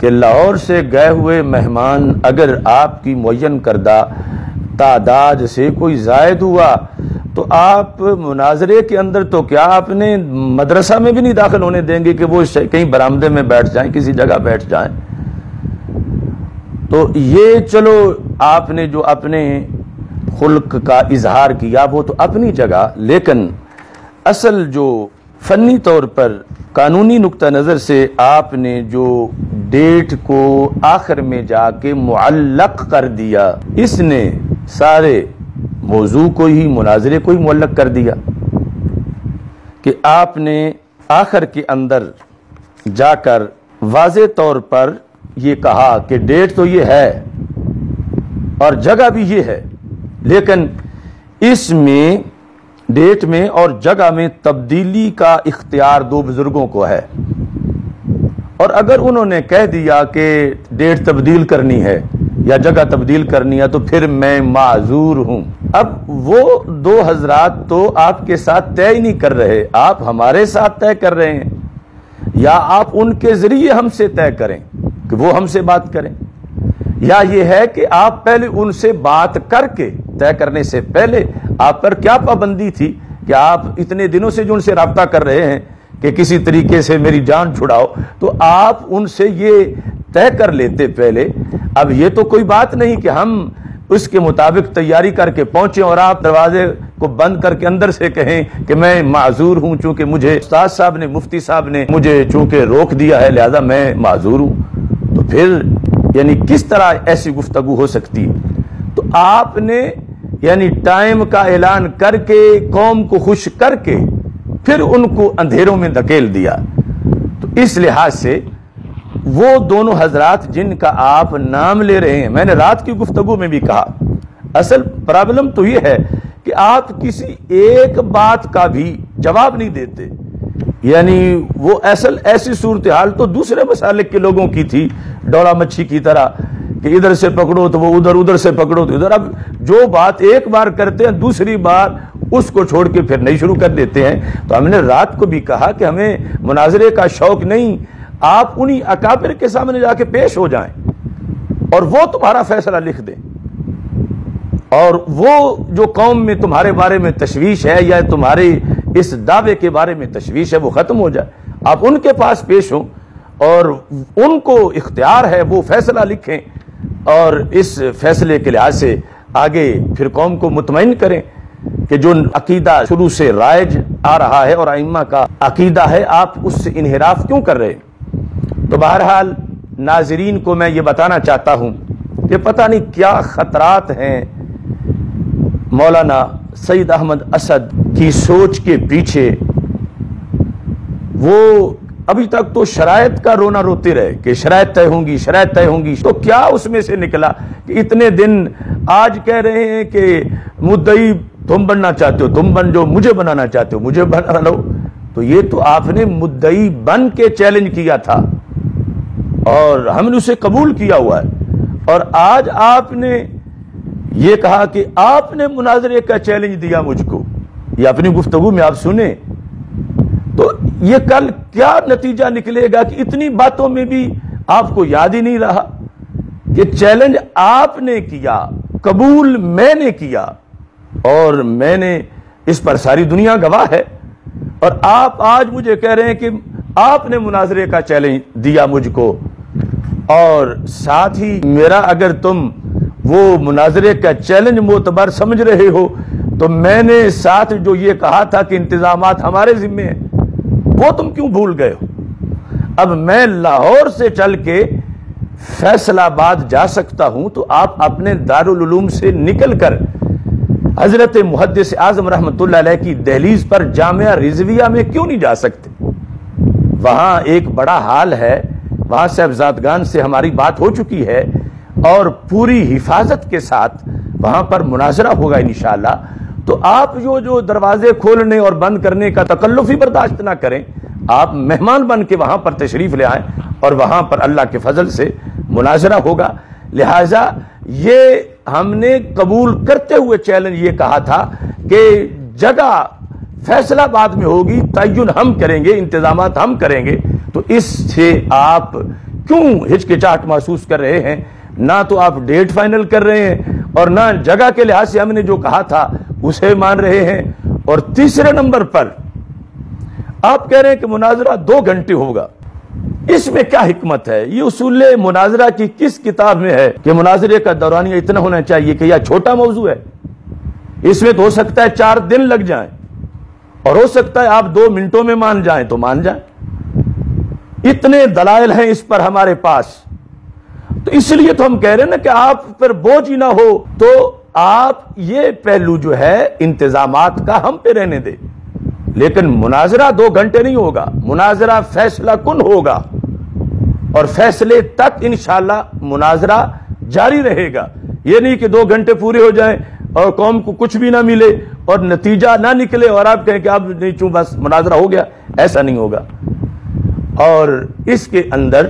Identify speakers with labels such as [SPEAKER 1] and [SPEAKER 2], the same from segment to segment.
[SPEAKER 1] کہ لاہور سے گئے ہوئے مہمان اگر آپ کی معین کردہ تعداد سے کوئی زائد ہوا تو آپ مناظرے کے اندر تو کیا اپنے مدرسہ میں بھی نہیں داخل ہونے دیں گے کہ وہ کہیں برآمدے میں بیٹھ جائیں، کسی جگہ بیٹھ جائیں۔ تو یہ چلو آپ نے جو اپنے خلق کا اظہار کیا وہ تو اپنی جگہ، لیکن اصل جو فنی طور پر قانونی نقطہ نظر سے آپ نے جو ڈیٹ کو آخر میں جا کے معلق کر دیا، اس نے سارے موضوع کو ہی، مناظرے کو ہی معلق کر دیا کہ آپ نے آخر کے اندر جا کر واضح طور پر یہ کہا کہ ڈیٹ تو یہ ہے اور جگہ بھی یہ ہے، لیکن اس میں ڈیٹ میں اور جگہ میں تبدیلی کا اختیار دو بزرگوں کو ہے، اور اگر انہوں نے کہہ دیا کہ ڈیٹ تبدیل کرنی ہے یا جگہ تبدیل کرنی ہے تو پھر میں معذور ہوں۔ اب وہ دو حضرات تو آپ کے ساتھ طے ہی نہیں کر رہے، آپ ہمارے ساتھ طے کر رہے ہیں، یا آپ ان کے ذریعے ہم سے طے کریں کہ وہ ہم سے بات کریں، یا یہ ہے کہ آپ پہلے ان سے بات کر کے، طے کرنے سے پہلے آپ پر کیا پابندی تھی کہ آپ اتنے دنوں سے جو ان سے رابطہ کر رہے ہیں کہ کسی طریقے سے میری جان چھڑاؤ، تو آپ ان سے یہ طے کر لیتے پہلے۔ اب یہ تو کوئی بات نہیں کہ ہم اس کے مطابق تیاری کر کے پہنچے اور آپ دروازے کو بند کر کے اندر سے کہیں کہ میں معذور ہوں، چونکہ مجھے استاد صاحب نے، مفتی صاحب نے مجھے چونکہ روک دیا ہے لہذا میں معذور ہوں۔ تو پھر یعنی کس طرح ایسی گفتگو ہو سکتی ہے؟ تو آپ نے یعنی ٹائم کا اعلان کر کے، قوم کو خوش کر کے، پھر ان کو اندھیروں میں دھکیل دیا۔ تو اس لحاظ سے وہ دونوں حضرات جن کا آپ نام لے رہے ہیں، میں نے رات کی گفتگو میں بھی کہا، اصل پرابلم تو یہ ہے کہ آپ کسی ایک بات کا بھی جواب نہیں دیتے، یعنی وہ اصل ایسی صورتحال تو دوسرے مسالک کے لوگوں کی تھی، ڈولا مچھی کی طرح کہ ادھر سے پکڑو تو وہ ادھر، ادھر سے پکڑو تو ادھر۔ اب جو بات ایک بار کرتے ہیں دوسری بار اس کو چھوڑ کے پھر نہیں شروع کر دیتے ہیں۔ تو ہم نے رات کو بھی کہا کہ ہمیں مناظرے کا شوق نہیں، آپ انہی اکابر کے سامنے جا کے پیش ہو جائیں اور وہ تمہارا فیصلہ لکھ دیں، اور وہ جو قوم میں تمہارے بارے میں تشویش ہے یا تمہارے اس دعوے کے بارے میں تشویش ہے وہ ختم ہو جائے، آپ ان کے پاس پیش ہوں اور ان کو اختیار ہے وہ فیصلہ لکھیں، اور اس فیصلے کے لحاظ سے آگے پھر قوم کو مطمئن کریں کہ جو عقیدہ شروع سے رائج آ رہا ہے اور ائمہ کا عقیدہ ہے، آپ اس سے انحراف کیوں کر رہے ہیں؟ تو بہرحال ناظرین کو میں یہ بتانا چاہتا ہوں کہ پتہ نہیں کیا خطرات ہیں مولانا سید احمد اسد کی سوچ کے پیچھے۔ وہ ابھی تک تو شرائط کا رونا روتے رہے کہ شرائط طے ہوں گی، شرائط طے ہوں گی، تو کیا اس میں سے نکلا کہ اتنے دن آج کہہ رہے ہیں کہ مدعی تم بننا چاہتے ہو، تم بن جو، مجھے بنانا چاہتے ہو مجھے بنا لو۔ تو یہ تو آپ نے مدعی بن کے چیلنج کیا تھا اور ہم نے اسے قبول کیا ہوا ہے، اور آج آپ نے یہ کہا کہ آپ نے مناظرے کا چیلنج دیا مجھ کو، یہ اپنی گفتگو میں آپ سنیں تو یہ کل کیا نتیجہ نکلے گا کہ اتنی باتوں میں بھی آپ کو یاد ہی نہیں رہا کہ چیلنج آپ نے کیا، قبول میں نے کیا، اور میں نے اس پر ساری دنیا گواہ ہے، اور آپ آج مجھے کہہ رہے ہیں کہ آپ نے مناظرے کا چیلنج دیا مجھ کو، اور ساتھ ہی میرا اگر تم وہ مناظرے کا چیلنج معتبر سمجھ رہے ہو تو میں نے ساتھ جو یہ کہا تھا کہ انتظامات ہمارے ذمے ہیں وہ تم کیوں بھول گئے ہو؟ اب میں لاہور سے چل کے فیصل آباد جا سکتا ہوں تو آپ اپنے دارالعلوم سے نکل کر حضرت محدث اعظم رحمت اللہ علیہ کی دہلیز پر جامعہ رضویہ میں کیوں نہیں جا سکتے؟ وہاں ایک بڑا حال ہے، وہاں صاحبزادگان سے ہماری بات ہو چکی ہے اور پوری حفاظت کے ساتھ وہاں پر مناظرہ ہوگا انشاءاللہ۔ تو آپ جو دروازے کھولنے اور بند کرنے کا تکلف ہی برداشت نہ کریں، آپ مہمان بن کے وہاں پر تشریف لے آئیں اور وہاں پر اللہ کے فضل سے مناظرہ ہوگا۔ لہٰذا یہ ہم نے قبول کرتے ہوئے چیلنج یہ کہا تھا کہ جگہ فیصلہ آباد میں ہوگی، تعین ہم کریں گے، انتظامات ہم کریں گے، تو اس سے آپ کیوں ہچکچاہٹ محسوس کر رہے ہیں؟ نہ تو آپ ڈیٹ فائنل کر رہے ہیں اور نہ جگہ کے لحاظ سے ہم نے جو کہا تھا اسے مان رہے ہیں، اور تیسرے نمبر پر آپ کہہ رہے ہیں کہ مناظرہ 2 گھنٹے ہوگا۔ اس میں کیا حکمت ہے؟ یہ اصول مناظرہ کی کس کتاب میں ہے کہ مناظرے کا دورانیہ اتنا ہونا چاہیے کہ یہ چھوٹا موضوع ہے؟ اس میں تو ہو سکتا ہے 4 دن لگ جائیں، اور ہو سکتا ہے آپ 2 منٹوں میں مان جائیں تو مان جائیں۔ اتنے دلائل ہیں اس پر ہمارے پاس، تو اس لیے تو ہم کہہ رہے ہیں نا کہ آپ پر بوجھ ہی نہ ہو تو آپ یہ پہلو جو ہے انتظامات کا ہم پہ رہنے دیں، لیکن مناظرہ 2 گھنٹے نہیں ہوگا، مناظرہ فیصلہ کن ہوگا، اور فیصلے تک انشاءاللہ مناظرہ جاری رہے گا۔ یہ نہیں کہ 2 گھنٹے پورے ہو جائیں اور قوم کو کچھ بھی نہ ملے اور نتیجہ نہ نکلے اور آپ کہیں کہ اب نہیں چوں بس مناظرہ ہو گیا، ایسا نہیں ہوگا۔ اور اس کے اندر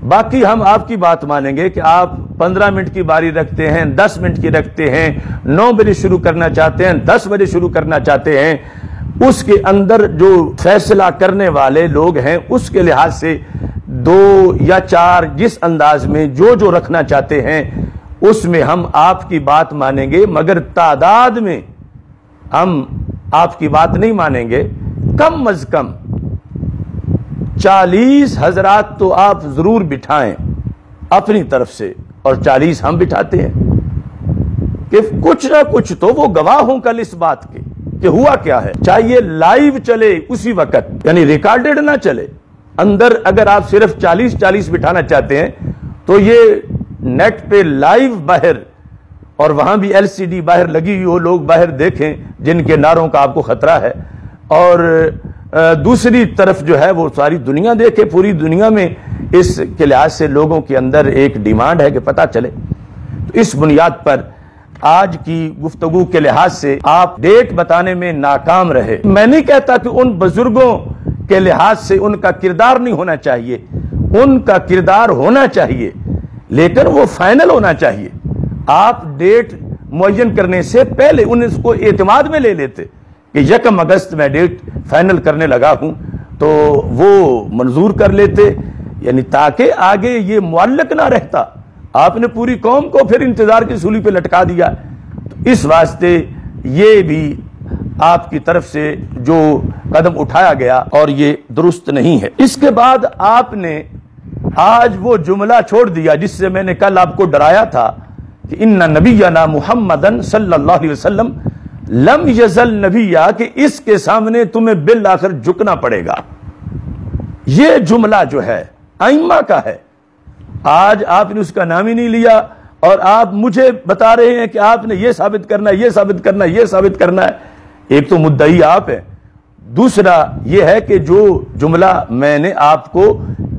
[SPEAKER 1] باقی ہم آپ کی بات مانیں گے کہ آپ 15 منٹ کی باری رکھتے ہیں، 10 منٹ کی رکھتے ہیں، 9 بجے شروع کرنا چاہتے ہیں، 10 بجے شروع کرنا چاہتے ہیں، اس کے اندر جو فیصلہ کرنے والے لوگ ہیں اس کے لحاظ سے 2 یا 4 جس انداز میں جو رکھنا چاہتے ہیں اس میں ہم آپ کی بات مانیں گے، مگر تعداد میں ہم آپ کی بات نہیں مانیں گے۔ کم از کم 40 حضرات تو آپ ضرور بٹھائیں اپنی طرف سے، اور 40 ہم بٹھاتے ہیں کہ کچھ نہ کچھ تو وہ گواہ ہوں کل اس بات کے کہ ہوا کیا ہے۔ چاہیے لائیو چلے اسی وقت، یعنی ریکارڈڈ نہ چلے۔ اندر اگر آپ صرف 40 بٹھانا چاہتے ہیں تو یہ نیٹ پہ لائیو باہر، اور وہاں بھی LCD باہر لگی ہوئی ہو، لوگ باہر دیکھیں جن کے نعروں کا آپ کو خطرہ ہے، اور دوسری طرف جو ہے وہ ساری دنیا دیکھے، پوری دنیا میں اس کے لحاظ سے لوگوں کے اندر ایک ڈیمانڈ ہے کہ پتہ چلے۔ تو اس بنیاد پر آج کی گفتگو کے لحاظ سے آپ ڈیٹ بتانے میں ناکام رہے۔ میں نہیں کہتا کہ ان بزرگوں کے لحاظ سے ان کا کردار نہیں ہونا چاہیے، ان کا کردار ہونا چاہیے، لیکن وہ فائنل ہونا چاہیے۔ آپ ڈیٹ معین کرنے سے پہلے ان کو اعتماد میں لے لیتے کہ 1 اگست میں ڈیٹ فائنل کرنے لگا ہوں، تو وہ منظور کر لیتے، یعنی تاکہ آگے یہ معلق نہ رہتا۔ آپ نے پوری قوم کو پھر انتظار کی سولی پہ لٹکا دیا، تو اس واسطے یہ بھی آپ کی طرف سے جو قدم اٹھایا گیا اور یہ درست نہیں ہے۔ اس کے بعد آپ نے آج وہ جملہ چھوڑ دیا جس سے میں نے کل آپ کو ڈرایا تھا کہ ان نبینا محمدن صلی اللہ علیہ وسلم لم یزل نبیہ، کہ اس کے سامنے تمہیں بالآخر جھکنا پڑے گا۔ یہ جملہ جو ہے ائمہ کا ہے، آج آپ نے اس کا نام ہی نہیں لیا، اور آپ مجھے بتا رہے ہیں کہ آپ نے یہ ثابت کرنا ہے، یہ ثابت کرنا ہے، یہ ثابت کرنا ہے۔ ایک تو مدعی آپ ہیں، دوسرا یہ ہے کہ جو جملہ میں نے آپ کو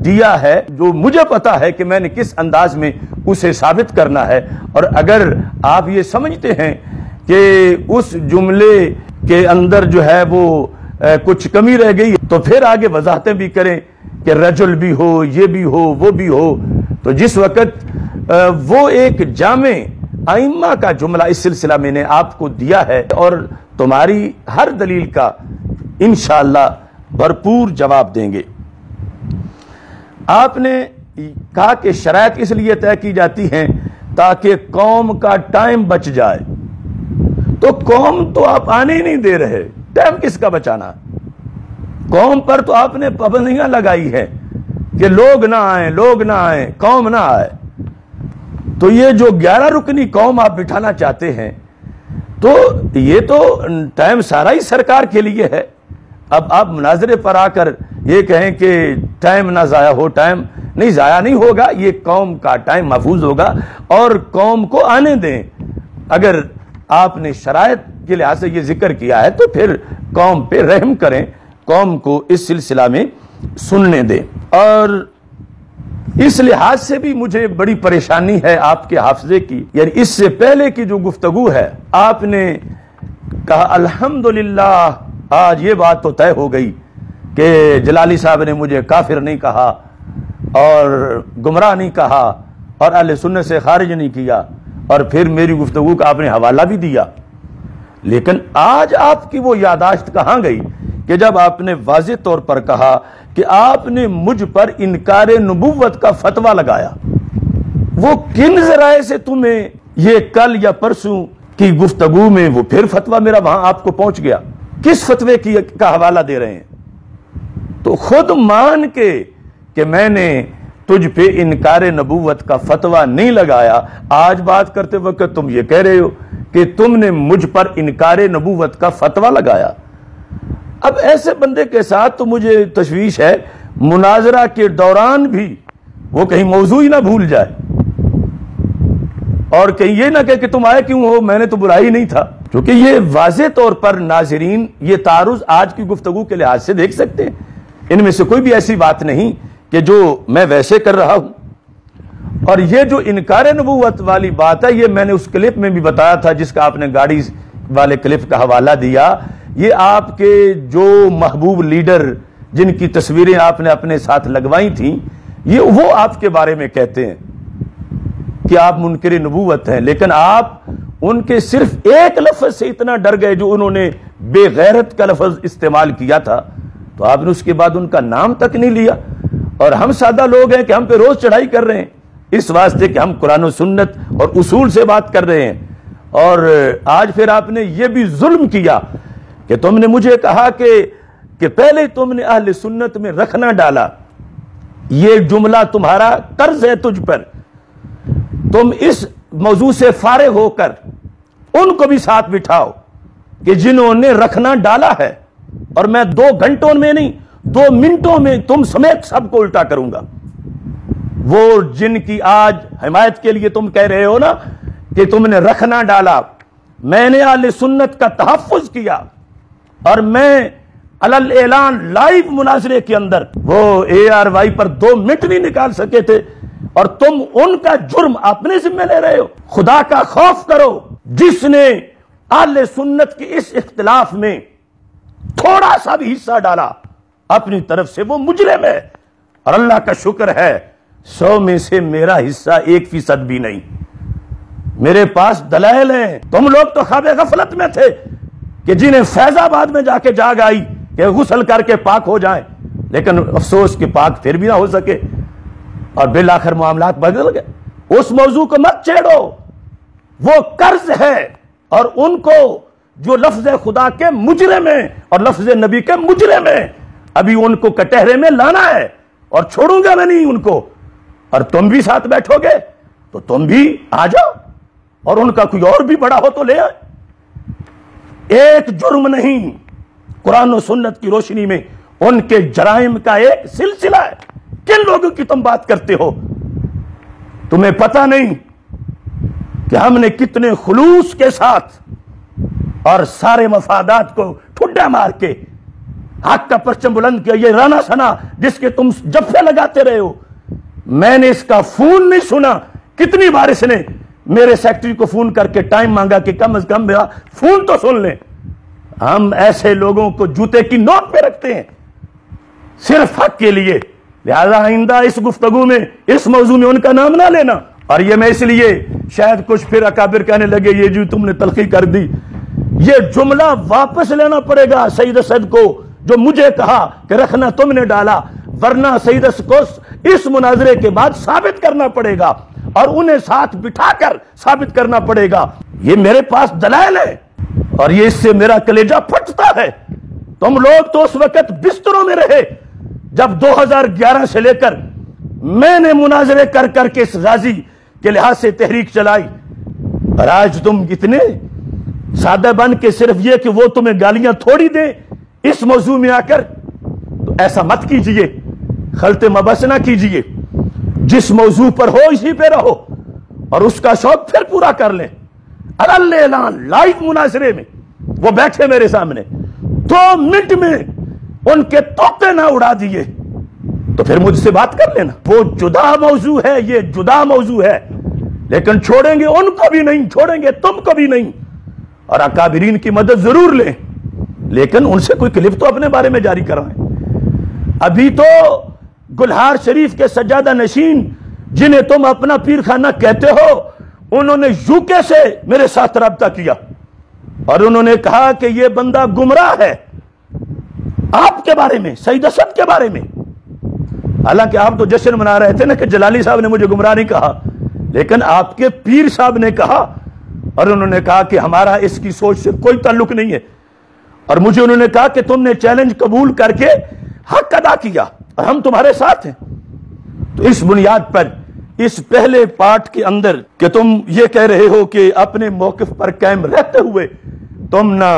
[SPEAKER 1] دیا ہے، جو مجھے پتا ہے کہ میں نے کس انداز میں اسے ثابت کرنا ہے، اور اگر آپ یہ سمجھتے ہیں کہ اس جملے کے اندر جو ہے وہ کچھ کمی رہ گئی تو پھر آگے وضاحتیں بھی کریں کہ رجل بھی ہو، یہ بھی ہو، وہ بھی ہو۔ تو جس وقت وہ ایک جامع ائمہ کا جملہ اس سلسلہ میں نے آپ کو دیا ہے، اور تمہاری ہر دلیل کا انشاءاللہ بھرپور جواب دیں گے۔ آپ نے کہا کہ شرائط اس لیے طے کی جاتی ہیں تاکہ قوم کا ٹائم بچ جائے، تو قوم تو آپ آنے ہی نہیں دے رہے، ٹائم کس کا بچانا؟ قوم پر تو آپ نے پابندیاں لگائی ہیں کہ لوگ نہ آئیں، لوگ نہ آئیں، قوم نہ آئے۔ تو یہ جو 11 رکنی قوم آپ بٹھانا چاہتے ہیں، تو یہ تو ٹائم سارا ہی سرکار کے لیے ہے۔ اب آپ مناظرے پر آ کر یہ کہیں کہ ٹائم نہ ضائع ہو، ٹائم نہیں ضائع نہیں ہوگا، یہ قوم کا ٹائم محفوظ ہوگا، اور قوم کو آنے دیں۔ اگر آپ نے شرائط کے لحاظ سے یہ ذکر کیا ہے تو پھر قوم پہ رحم کریں، قوم کو اس سلسلہ میں سننے دیں۔ اور اس لحاظ سے بھی مجھے بڑی پریشانی ہے آپ کے حافظے کی، یعنی اس سے پہلے کی جو گفتگو ہے، آپ نے کہا الحمدللہ آج یہ بات تو طے ہو گئی کہ جلالی صاحب نے مجھے کافر نہیں کہا اور گمراہ نہیں کہا اور اہل سنت سے خارج نہیں کیا، اور پھر میری گفتگو کا آپ نے حوالہ بھی دیا۔ لیکن آج آپ کی وہ یاداشت کہاں گئی کہ جب آپ نے واضح طور پر کہا کہ آپ نے مجھ پر انکار نبوت کا فتویٰ لگایا، وہ کن ذرائع سے تمہیں یہ کل یا پرسوں کی گفتگو میں وہ پھر فتویٰ میرا وہاں آپ کو پہنچ گیا؟ کس فتوے کا حوالہ دے رہے ہیں؟ تو خود مان کے کہ میں نے تجھ پہ انکار نبوت کا فتویٰ نہیں لگایا، آج بات کرتے وقت تم یہ کہہ رہے ہو کہ تم نے مجھ پر انکار نبوت کا فتویٰ لگایا۔ اب ایسے بندے کے ساتھ تو مجھے تشویش ہے، مناظرہ کے دوران بھی وہ کہیں موضوع ہی نہ بھول جائے اور کہیں یہ نہ کہ تم آئے کیوں ہو، میں نے تو بلایا ہی نہیں تھا، کیونکہ یہ واضح طور پر ناظرین یہ تعارض آج کی گفتگو کے لحاظ سے دیکھ سکتے ہیں، ان میں سے کوئی بھی ایسی بات نہیں کہ جو میں ویسے کر رہا ہوں۔ اور یہ جو انکار نبوت والی بات ہے، یہ میں نے اس کلپ میں بھی بتایا تھا جس کا آپ نے گاڑی والے کلپ کا حوالہ دیا، یہ آپ کے جو محبوب لیڈر جن کی تصویریں آپ نے اپنے ساتھ لگوائی تھیں، یہ وہ آپ کے بارے میں کہتے ہیں کہ آپ منکر نبوت ہیں، لیکن آپ ان کے صرف ایک لفظ سے اتنا ڈر گئے جو انہوں نے بے غیرت کا لفظ استعمال کیا تھا، تو آپ نے اس کے بعد ان کا نام تک نہیں لیا۔ اور ہم سادہ لوگ ہیں کہ ہم پہ روز چڑھائی کر رہے ہیں اس واسطے کہ ہم قرآن و سنت اور اصول سے بات کر رہے ہیں، اور آج پھر آپ نے یہ بھی ظلم کیا کہ تم نے مجھے کہا کہ پہلے تم نے اہل سنت میں رکھنا ڈالا، یہ جملہ تمہارا قرض ہے تجھ پر، تم اس موضوع سے فارغ ہو کر ان کو بھی ساتھ بٹھاؤ کہ جنہوں نے رکھنا ڈالا ہے، اور میں 2 گھنٹوں میں نہیں 2 منٹوں میں تم سمیت سب کو الٹا کروں گا۔ وہ جن کی آج حمایت کے لیے تم کہہ رہے ہو نا کہ تم نے رکھنا ڈالا، میں نے اہل سنت کا تحفظ کیا، اور میں علل اعلان لائیو مناظرے کے اندر وہ ARY پر 2 منٹ نہیں نکال سکے تھے، اور تم ان کا جرم اپنے ذمہ لے رہے ہو۔ خدا کا خوف کرو، جس نے اہل سنت کی اس اختلاف میں تھوڑا سا بھی حصہ ڈالا اپنی طرف سے وہ مجرم ہے، اور اللہ کا شکر ہے 100 میں سے میرا حصہ 1% بھی نہیں، میرے پاس دلائل ہیں۔ تم لوگ تو خواب غفلت میں تھے کہ جنہیں فیض آباد میں جا کے جاگ آئی کہ غسل کر کے پاک ہو جائیں، لیکن افسوس کہ پاک پھر بھی نہ ہو سکے، اور بالآخر معاملات بدل گئے۔ اس موضوع کو مت چھیڑو، وہ قرض ہے، اور ان کو جو لفظ خدا کے مجرم ہیں اور لفظ نبی کے مجرم ہیں، ابھی ان کو کٹہرے میں لانا ہے، اور چھوڑوں گا میں نہیں ان کو۔ اور تم بھی ساتھ بیٹھو گے تو تم بھی آ جاؤ، اور ان کا کوئی اور بھی بڑا ہو تو لے آئے۔ ایک جرم نہیں، قرآن و سنت کی روشنی میں ان کے جرائم کا ایک سلسلہ ہے۔ کن لوگوں کی تم بات کرتے ہو؟ تمہیں پتہ نہیں کہ ہم نے کتنے خلوص کے ساتھ اور سارے مفادات کو ٹھڈا مار کے حق کا پرچم بلند کیا۔ یہ رانا سنا جس کے تم جفے لگاتے رہے ہو، میں نے اس کا فون نہیں سنا۔ کتنی بار اس نے میرے سیکٹری کو فون کر کے ٹائم مانگا کہ کم از کم میرا فون تو سن لیں۔ ہم ایسے لوگوں کو جوتے کی نوک پہ رکھتے ہیں صرف حق کے لیے، لہذا آئندہ اس گفتگو میں اس موضوع میں ان کا نام نہ لینا۔ اور یہ میں اس لیے شاید کچھ پھر اکابر کہنے لگے یہ جو تم نے تلخی کر دی، یہ جملہ واپس لینا پڑے گا سید اسد کو، جو مجھے کہا کہ رکھنا تم نے ڈالا، ورنہ سید اسد کو اس مناظرے کے بعد ثابت کرنا پڑے گا، اور انہیں ساتھ بٹھا کر ثابت کرنا پڑے گا۔ یہ میرے پاس دلائل ہے، اور یہ اس سے میرا کلیجہ پھٹتا ہے۔ تم لوگ تو اس وقت بستروں میں رہے جب 2011 سے لے کر میں نے مناظرے کر کر کے اس غازی کے لحاظ سے تحریک چلائی، اور آج تم اتنے سادہ بن کے صرف یہ کہ وہ تمہیں گالیاں تھوڑی دیں اس موضوع میں آ کر، تو ایسا مت کیجئے، خلط مبس نہ کیجئے۔ جس موضوع پر ہو اسی پہ رہو، اور اس کا شوق پھر پورا کر لیں۔ علل اعلان لائیو مناظرے میں وہ بیٹھے میرے سامنے، 2 منٹ میں ان کے توقع نہ اڑا دیے، تو پھر مجھ سے بات کر لینا۔ وہ جدا موضوع ہے، یہ جدا موضوع ہے، لیکن چھوڑیں گے ان کو بھی نہیں، چھوڑیں گے تم کو بھی نہیں، اور اکابرین کی مدد ضرور لیں، لیکن ان سے کوئی کلپ تو اپنے بارے میں جاری کرائیں۔ ابھی تو گلہار شریف کے سجادہ نشین جنہیں تم اپنا پیر خانہ کہتے ہو، انہوں نے UK سے میرے ساتھ رابطہ کیا، اور انہوں نے کہا کہ یہ بندہ گمراہ ہے، آپ کے بارے میں، سعید اسد کے بارے میں. حالانکہ آپ تو جشن منا رہے تھے نا کہ جلالی صاحب نے مجھے گمراہ نہیں کہا، لیکن آپ کے پیر صاحب نے کہا، اور انہوں نے کہا کہ ہمارا اس کی سوچ سے کوئی تعلق نہیں ہے، اور مجھے انہوں نے کہا کہ تم نے چیلنج قبول کر کے حق ادا کیا اور ہم تمہارے ساتھ ہیں. تو اس بنیاد پر اس پہلے پارٹ کے اندر کہ تم یہ کہہ رہے ہو کہ اپنے موقف پر قائم رہتے ہوئے تم نہ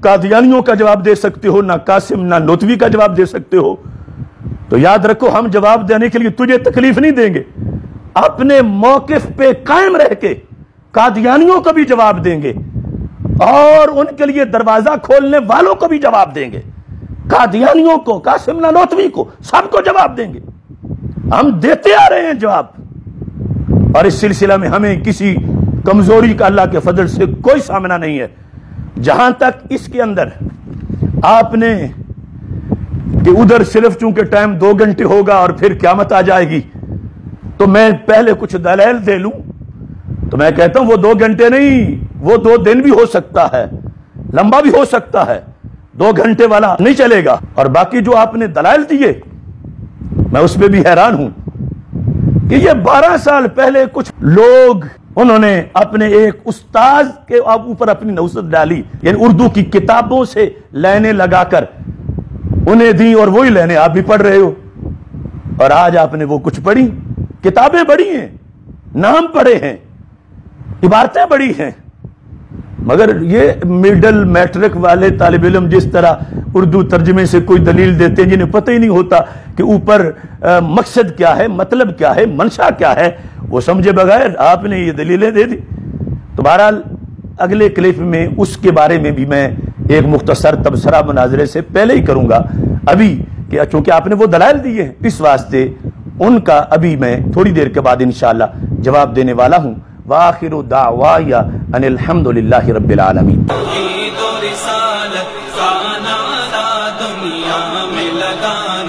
[SPEAKER 1] قادیانیوں کا جواب دے سکتے ہو، نہ قاسم نہ لطفی کا جواب دے سکتے ہو، تو یاد رکھو ہم جواب دینے کے لیے تجھے تکلیف نہیں دیں گے. اپنے موقف پہ قائم رہ کے قادیانیوں کو بھی جواب دیں گے اور ان کے لیے دروازہ کھولنے والوں کو بھی جواب دیں گے، قادیانیوں کو، قاسم نانوتوی کو، سب کو جواب دیں گے. ہم دیتے آ رہے ہیں جواب، اور اس سلسلہ میں ہمیں کسی کمزوری کا اللہ کے فضل سے کوئی سامنا نہیں ہے. جہاں تک اس کے اندر آپ نے کہ ادھر صرف چونکہ ٹائم 2 گھنٹے ہوگا اور پھر قیامت آ جائے گی، تو میں پہلے کچھ دلائل دے لوں. تو میں کہتا ہوں وہ 2 گھنٹے نہیں، وہ 2 دن بھی ہو سکتا ہے، لمبا بھی ہو سکتا ہے، 2 گھنٹے والا نہیں چلے گا. اور باقی جو آپ نے دلائل دیے میں اس پہ بھی حیران ہوں کہ یہ 12 سال پہلے کچھ لوگ انہوں نے اپنے ایک استاذ کے اوپر اپنی نوست ڈالی، یعنی اردو کی کتابوں سے لائنیں لگا کر انہیں دی، اور وہی لائنیں آپ بھی پڑھ رہے ہو. اور آج آپ نے وہ کچھ پڑھی، کتابیں پڑھی ہیں، نام پڑھے ہیں، عبارتیں پڑھی ہیں، مگر یہ مڈل میٹرک والے طالب علم جس طرح اردو ترجمے سے کوئی دلیل دیتے ہیں جنہیں پتہ ہی نہیں ہوتا کہ اوپر مقصد کیا ہے، مطلب کیا ہے، منشا کیا ہے، وہ سمجھے بغیر آپ نے یہ دلیلیں دے دی. تو بہرحال اگلے کلپ میں اس کے بارے میں بھی میں ایک مختصر تبصرہ مناظرے سے پہلے ہی کروں گا. ابھی کہ چونکہ آپ نے وہ دلائل دیے ہیں اس واسطے ان کا ابھی میں تھوڑی دیر کے بعد انشاءاللہ جواب دینے والا ہوں. وآخر دعوایا ان الحمدللہ رب العالمین.
[SPEAKER 2] دنیا میں لگا